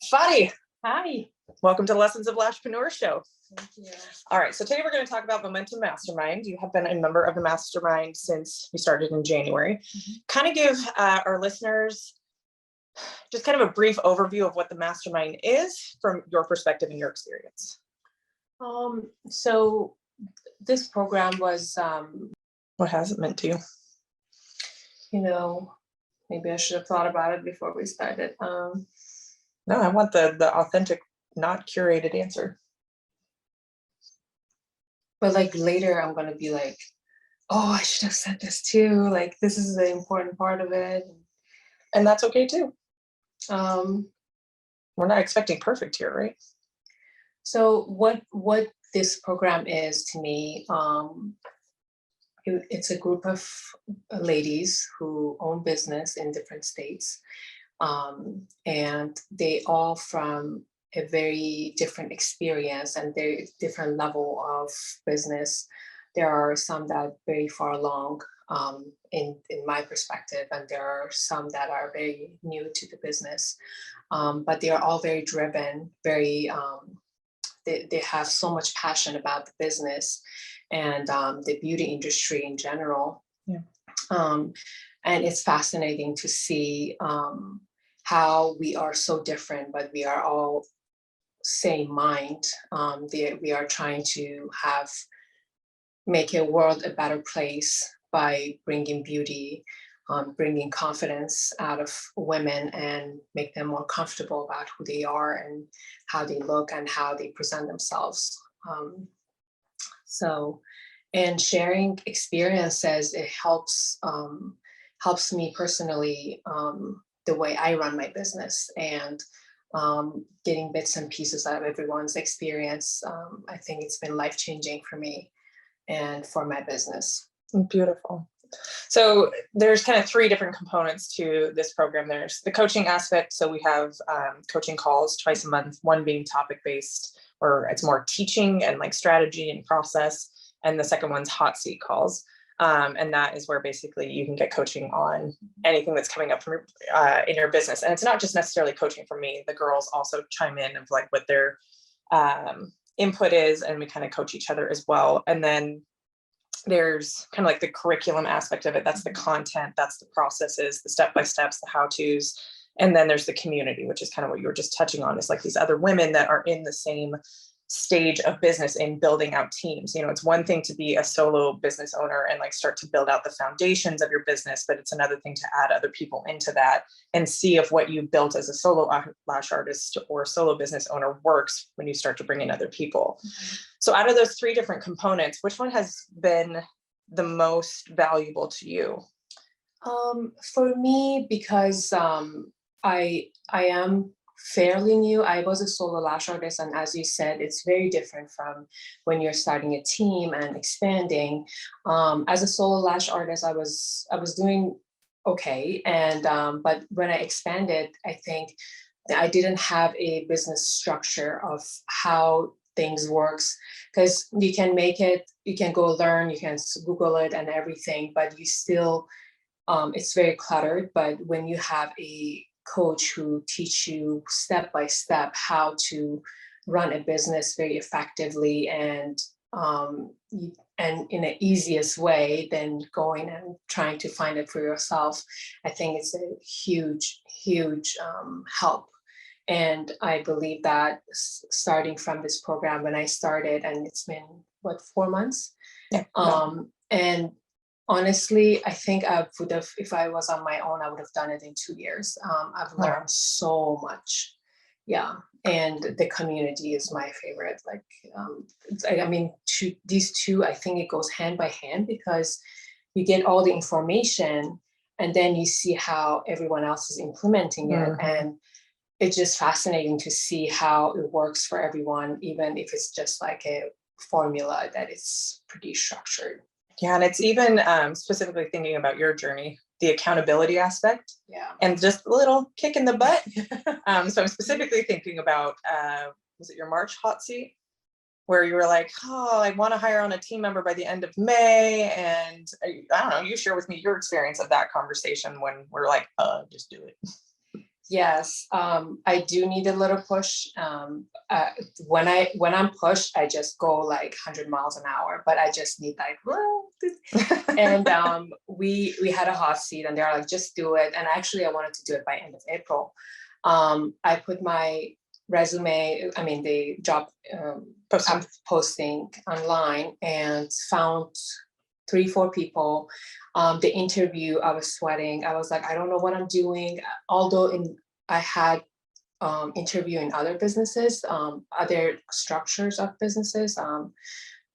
Farideh, Hi. welcome to Lessons of Lashpreneur show. Thank you. All right, so today we're going to talk about Momentum Mastermind. You have been a member of the mastermind since we started in January. Kind of give our listeners just kind of a brief overview of what the mastermind is from your perspective and your experience. So this program was, What has it meant to you? Maybe I should have thought about it before we started. No, I want the authentic, not curated answer. But like later I'm going to be like, oh, I should have said this too. Like, this is the important part of it. And that's okay too. We're not expecting perfect here, right? So what this program is to me, it's a group of ladies who own business in different states. And they all from a very different experience and very different level of business. There are some that are very far along in my perspective, and there are some that are very new to the business. But they are all very driven, very, they have so much passion about the business and the beauty industry in general. Yeah. And it's fascinating to see how we are so different, but we are all same mind. We are trying to make a world a better place by bringing beauty, bringing confidence out of women and make them more comfortable about who they are and how they look and how they present themselves. And sharing experiences, it helps me personally, the way I run my business, and getting bits and pieces out of everyone's experience. I think it's been life-changing for me and for my business. Beautiful. So there's kind of three different components to this program. There's the coaching aspect. So we have coaching calls twice a month, one being topic-based, where it's more teaching and like strategy and process. And the second one's hot seat calls. And that is where basically you can get coaching on anything that's coming up from in your business. And it's not just necessarily coaching from me. The girls also chime in of like what their input is, and we kind of coach each other as well. And then there's kind of like the curriculum aspect of it. That's the content, that's the processes, the step-by-steps, the how-tos. And then there's the community, which is kind of what you were just touching on, is like these other women that are in the same stage of business in building out teams. It's one thing to be a solo business owner and like start to build out the foundations of your business, but it's another thing to add other people into that and see if what you built as a solo lash artist or solo business owner works when you start to bring in other people. Mm-hmm. So out of those three different components, which one has been the most valuable to you? For me, because I am fairly new. I was a solo lash artist, and as you said, it's very different from when you're starting a team and expanding. As a solo lash artist, I was doing okay, and but when I expanded, I think I didn't have a business structure of how things works, because you can go learn, you can Google it and everything, but you still it's very cluttered. But when you have a coach who teach you step by step how to run a business very effectively and in the easiest way than going and trying to find it for yourself, I think it's a huge help. And I believe that starting from this program, when I started, and it's been 4 months, and honestly, I think I would have, if I was on my own, I would have done it in 2 years. I've learned so much. Yeah. And the community is my favorite. These two, I think it goes hand by hand, because you get all the information and then you see how everyone else is implementing it. And it's just fascinating to see how it works for everyone, even if it's just like a formula that is pretty structured. Yeah, and it's even specifically thinking about your journey, the accountability aspect, and just a little kick in the butt. So I'm specifically thinking about, was it your March hot seat, where you were like, oh, I want to hire on a team member by the end of May. And I don't know, you share with me your experience of that conversation when we're like, just do it. Yes, I do need a little push. When I'm pushed, I just go like 100 miles an hour, but I just need like, and we had a hot seat, and they're like, just do it. And actually, I wanted to do it by end of April. I put my resume, I mean the job posting online, and found 3-4 people. The interview, I was sweating. I was like, I don't know what I'm doing. Although I had interview in other businesses, other structures of businesses,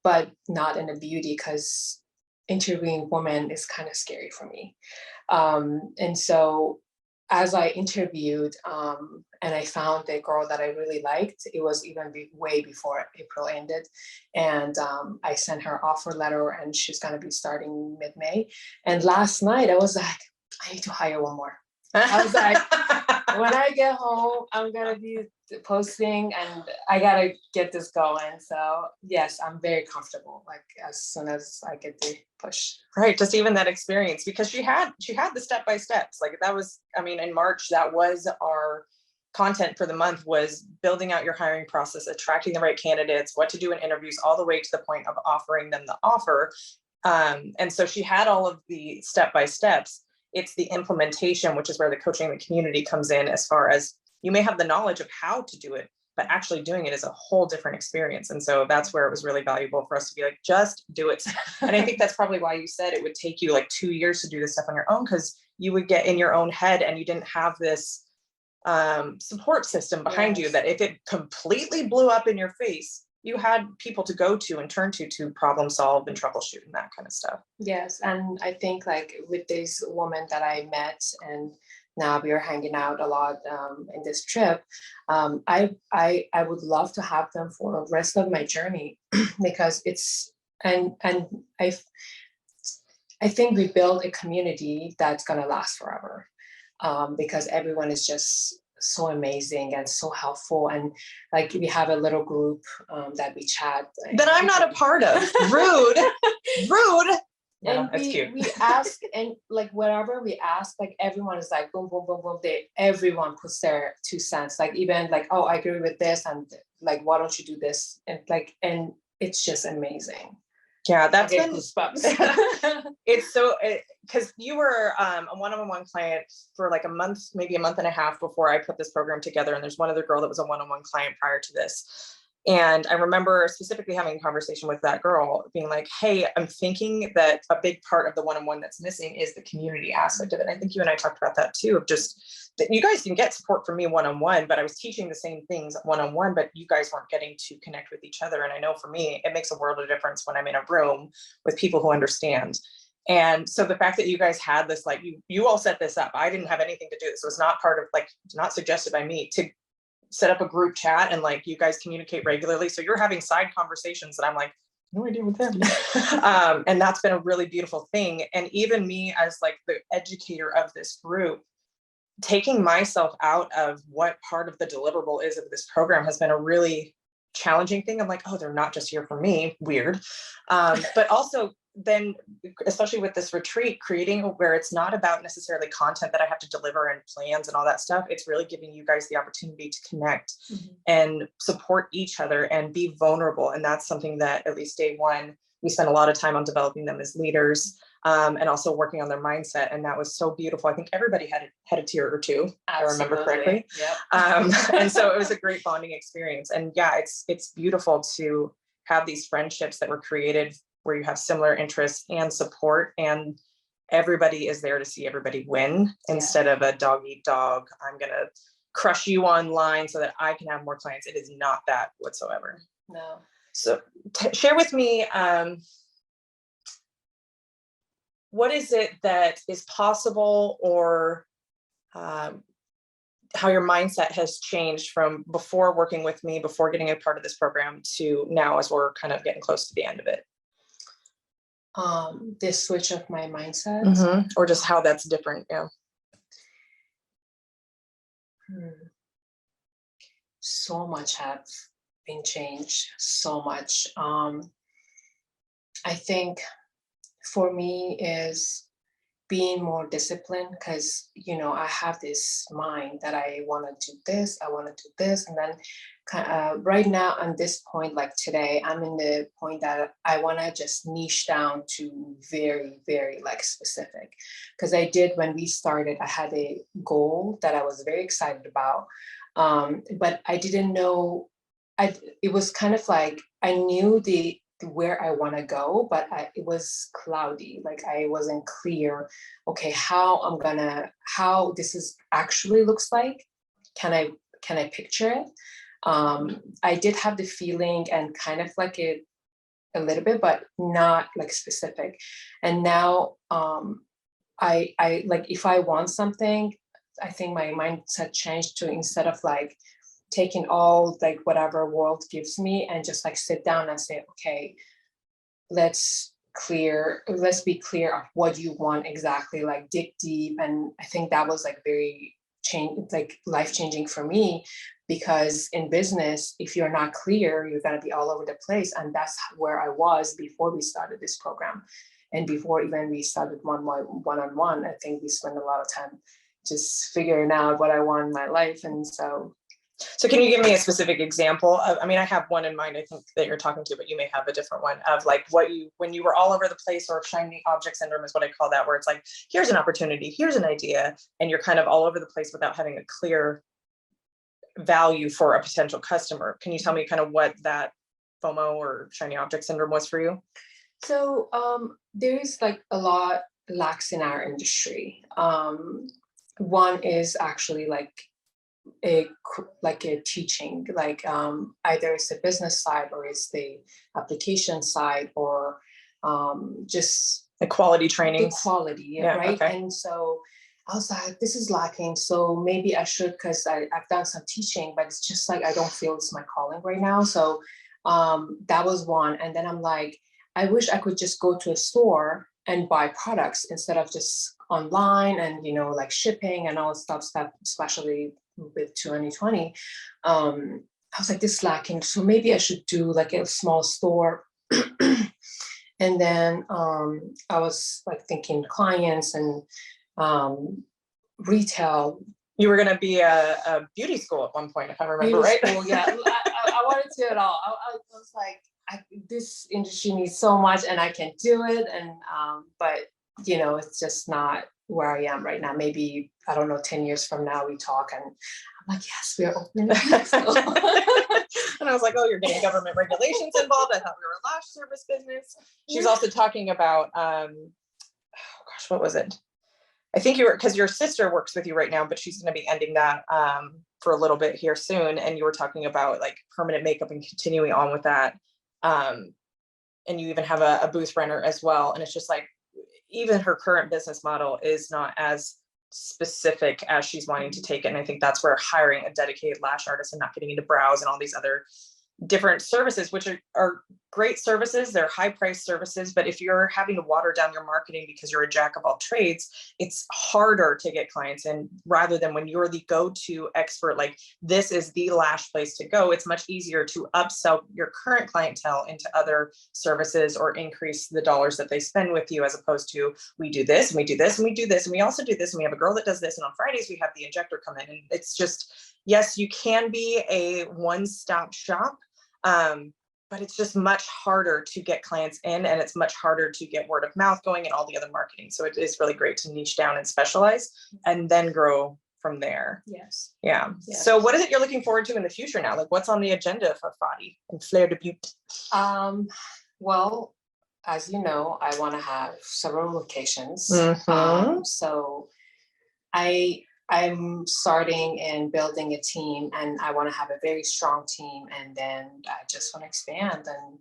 but not in the beauty, because interviewing women is kind of scary for me. And so as I interviewed, and I found the girl that I really liked, it was even way before April ended. And I sent her offer letter, and she's going to be starting mid-May. And last night I was like, I need to hire one more. I was like, when I get home, I'm going to be posting, and I got to get this going. So yes, I'm very comfortable, like as soon as I get the push. Right, just even that experience, because she had the step-by-steps. Like that was, I mean, in March, that was our content for the month, was building out your hiring process, attracting the right candidates, what to do in interviews, all the way to the point of offering them the offer. And so she had all of the step-by-steps. It's the implementation, which is where the coaching and the community comes in, as far as you may have the knowledge of how to do it, but actually doing it is a whole different experience. And so that's where it was really valuable for us to be like, just do it. And I think that's probably why you said it would take you like 2 years to do this stuff on your own, because you would get in your own head and you didn't have this support system behind you, that if it completely blew up in your face, you had people to go to and turn to problem solve and troubleshoot and that kind of stuff. Yes. And I think like with this woman that I met, and now we are hanging out a lot in this trip, I would love to have them for the rest of my journey, because it's, and I think we build a community that's going to last forever, because everyone is just so amazing and so helpful. And like we have a little group that we chat. That I'm not a part of. Rude. And no, we ask, and like whatever we ask, like everyone is like boom, boom, boom, boom. Everyone puts their 2 cents. Like even like, oh, I agree with this, and like, why don't you do this? And like, and it's just amazing. Yeah, that's been goosebumps. It's so, because you were a one-on-one client for like a month, maybe a month and a half before I put this program together. And there's one other girl that was a one-on-one client prior to this. And I remember specifically having a conversation with that girl being like, hey, I'm thinking that a big part of the one-on-one that's missing is the community aspect of it. And I think you and I talked about that too, of just that you guys can get support from me one-on-one, but I was teaching the same things one-on-one, but you guys weren't getting to connect with each other. And I know for me, it makes a world of difference when I'm in a room with people who understand. And so the fact that you guys had this, like you all set this up, I didn't have anything to do this. So it's not part of, like, not suggested by me to set up a group chat and like you guys communicate regularly. So you're having side conversations that I'm like, no idea what's happening. And that's been a really beautiful thing. And even me as like the educator of this group, taking myself out of what part of the deliverable is of this program has been a really challenging thing. I'm like, oh, they're not just here for me, weird. But also then, especially with this retreat, creating where it's not about necessarily content that I have to deliver and plans and all that stuff. It's really giving you guys the opportunity to connect and support each other and be vulnerable. And that's something that at least day one, we spent a lot of time on developing them as leaders, and also working on their mindset. And that was so beautiful. I think everybody had a tear or two. Absolutely. I remember correctly. Yep. And so it was a great bonding experience. And yeah, it's beautiful to have these friendships that were created where you have similar interests and support, and everybody is there to see everybody win instead of a dog eat dog. I'm going to crush you online so that I can have more clients. It is not that whatsoever. No. So share with me, what is it that is possible, or how your mindset has changed from before working with me, before getting a part of this program, to now as we're kind of getting close to the end of it? This switch of my mindset, or just how that's different. Yeah. So much have been changed, so much. I think for me is being more disciplined, because I have this mind that I want to do this, I want to do this, and then right now on this point, like today, I'm in the point that I want to just niche down to very, very like specific, because I did, when we started, I had a goal that I was very excited about, but I didn't know. It was kind of like I knew where I want to go, but it was cloudy. Like I wasn't clear. Okay, how this is actually looks like. Can I picture it? I did have the feeling and kind of like it a little bit, but not like specific. And now I like, if I want something, I think my mindset changed to, instead of like taking all like whatever world gives me and just like sit down and say, okay, let's be clear of what you want exactly, like dig deep. And I think that was like very life-changing for me, because in business, if you're not clear, you're going to be all over the place. And that's where I was before we started this program. And before even we started one-on-one, I think we spent a lot of time just figuring out what I want in my life. And so can you give me a specific example of, I mean, I have one in mind, I think, that you're talking to, but you may have a different one of like when you were all over the place, or shiny object syndrome is what I call that, where it's like, here's an opportunity, here's an idea, and you're kind of all over the place without having a clear value for a potential customer. Can you tell me kind of what that FOMO or shiny object syndrome was for you? So there's like a lot lacks in our industry. One is actually like a teaching, like either it's the business side or it's the application side, or just the quality training. The quality, yeah, right? Okay. And so I was like, this is lacking. So maybe I should, because I've done some teaching, but it's just like, I don't feel it's my calling right now. So that was one. And then I'm like, I wish I could just go to a store and buy products instead of just online and, like shipping and all stuff, especially with 2020. I was like, this is lacking. So maybe I should do like a small store. And then I was like thinking clients and retail. You were going to be a beauty school at one point, if I remember right. School, yeah. I wanted to do it all. I was like, this industry needs so much and I can do it. And, but it's just not where I am right now. Maybe, I don't know, 10 years from now we talk and I'm like, yes, we are opening a And I was like, oh, you're getting government regulations involved. I thought we were a lash service business. She's also talking about, oh gosh, what was it? I think because your sister works with you right now, but she's going to be ending that for a little bit here soon. And you were talking about like permanent makeup and continuing on with that. And you even have a booth renter as well. And it's just like, even her current business model is not as specific as she's wanting to take it. And I think that's where hiring a dedicated lash artist and not getting into brows and all these other different services, which are great services, they're high priced services, but if you're having to water down your marketing because you're a jack of all trades, it's harder to get clients in, rather than when you're the go-to expert, like this is the lash place to go. It's much easier to upsell your current clientele into other services or increase the dollars that they spend with you, as opposed to, we do this and we do this and we do this and we also do this and we have a girl that does this, and on Fridays we have the injector come in. And it's just, yes, you can be a one-stop shop, but it's just much harder to get clients in, and it's much harder to get word of mouth going and all the other marketing. So it is really great to niche down and specialize and then grow from there. Yes. Yeah. Yes. So what is it you're looking forward to in the future now? Like, what's on the agenda for Farideh and Flair Debut? Well, as you know, I want to have several locations. So I'm starting and building a team, and I want to have a very strong team, and then I just want to expand and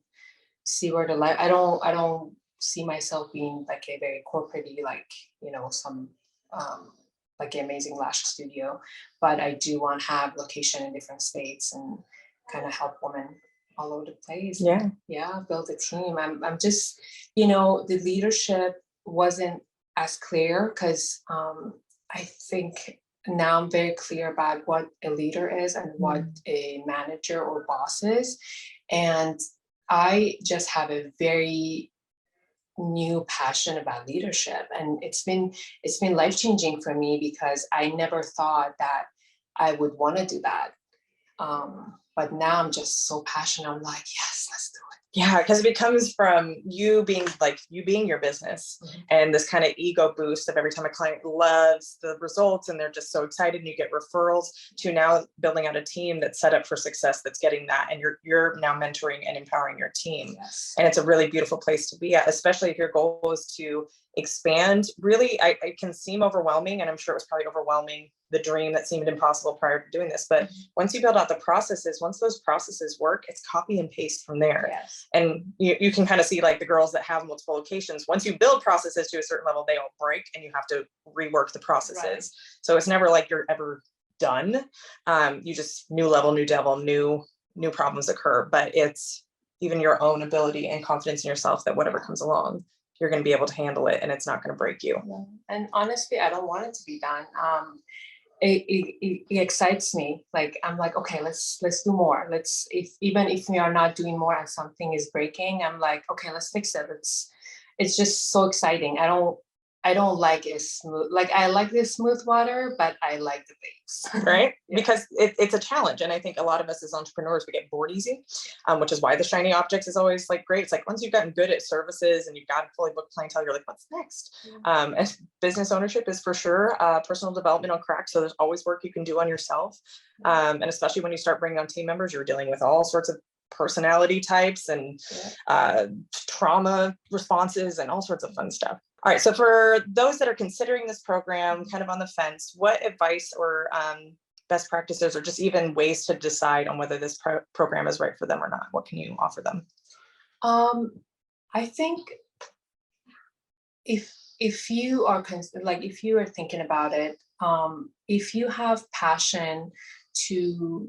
see where the life. I don't see myself being like a very corporate-y, like, some like an amazing lash studio, but I do want to have location in different states and kind of help women all over the place. Yeah, build a team. I'm just, the leadership wasn't as clear, because I think now I'm very clear about what a leader is and what a manager or boss is. And I just have a very new passion about leadership. And it's been life-changing for me, because I never thought that I would want to do that. But now I'm just so passionate. I'm like, yes, let's do it. Yeah, because it becomes from you being your business, and this kind of ego boost of every time a client loves the results and they're just so excited and you get referrals, to now building out a team that's set up for success, that's getting that, and you're now mentoring and empowering your team. Yes. And it's a really beautiful place to be at, especially if your goal is to expand. Really, it can seem overwhelming, and I'm sure it was probably overwhelming, the dream that seemed impossible prior to doing this. But once you build out the processes, once those processes work, it's copy and paste from there. Yes. And you can kind of see, like, the girls that have multiple locations, once you build processes to a certain level, they all break and you have to rework the processes. Right. So it's never like you're ever done. You just, new level, new devil, new problems occur. But it's even your own ability and confidence in yourself that whatever comes along, you're going to be able to handle it and it's not going to break you. Yeah. And honestly, I don't want it to be done. It excites me. Like, I'm like, okay, let's do more. Even if we are not doing more and something is breaking, I'm like, okay, let's fix it. It's just so exciting. I don't like it smooth. Like, I like the smooth water, but I like the waves. Right? Yeah. Because it's a challenge. And I think a lot of us as entrepreneurs, we get bored easy, which is why the shiny objects is always like great. It's like, once you've gotten good at services and you've got a fully booked clientele, you're like, what's next? And business ownership is for sure personal development on crack. So there's always work you can do on yourself. And especially when you start bringing on team members, you're dealing with all sorts of personality types and trauma responses and all sorts of fun stuff. All right. So for those that are considering this program, kind of on the fence, what advice or best practices, or just even ways to decide on whether this program is right for them or not? What can you offer them? I think if you are if you are thinking about it, if you have passion to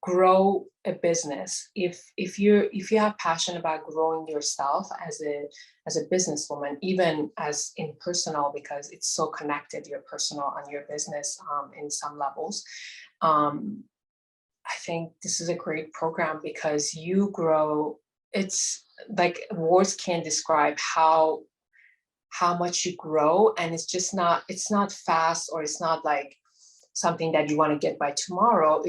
grow a business, if you have passion about growing yourself as a businesswoman, even as in personal, because it's so connected, your personal and your business in some levels, I think this is a great program, because you grow. It's like, words can't describe how much you grow, and it's not fast, or it's not like something that you want to get by tomorrow.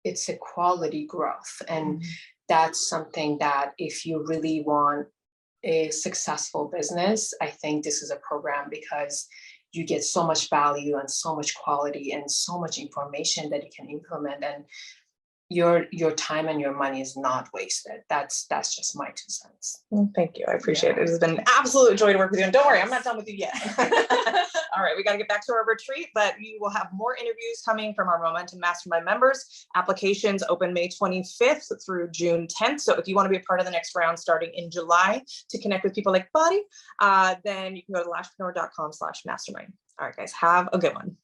It's a quality growth. And that's something that, if you really want a successful business, I think this is a program, because you get so much value and so much quality and so much information that you can implement, and your time and your money is not wasted. That's just my 2 cents. Well, thank you. I appreciate it. It has been an absolute joy to work with you. And don't worry, I'm not done with you yet. All right, we got to get back to our retreat, but you will have more interviews coming from our Momentum Mastermind members. Applications open May 25th through June 10th. So if you want to be a part of the next round starting in July to connect with people like Buddy, then you can go to lashpreneur.com/mastermind. All right, guys, have a good one.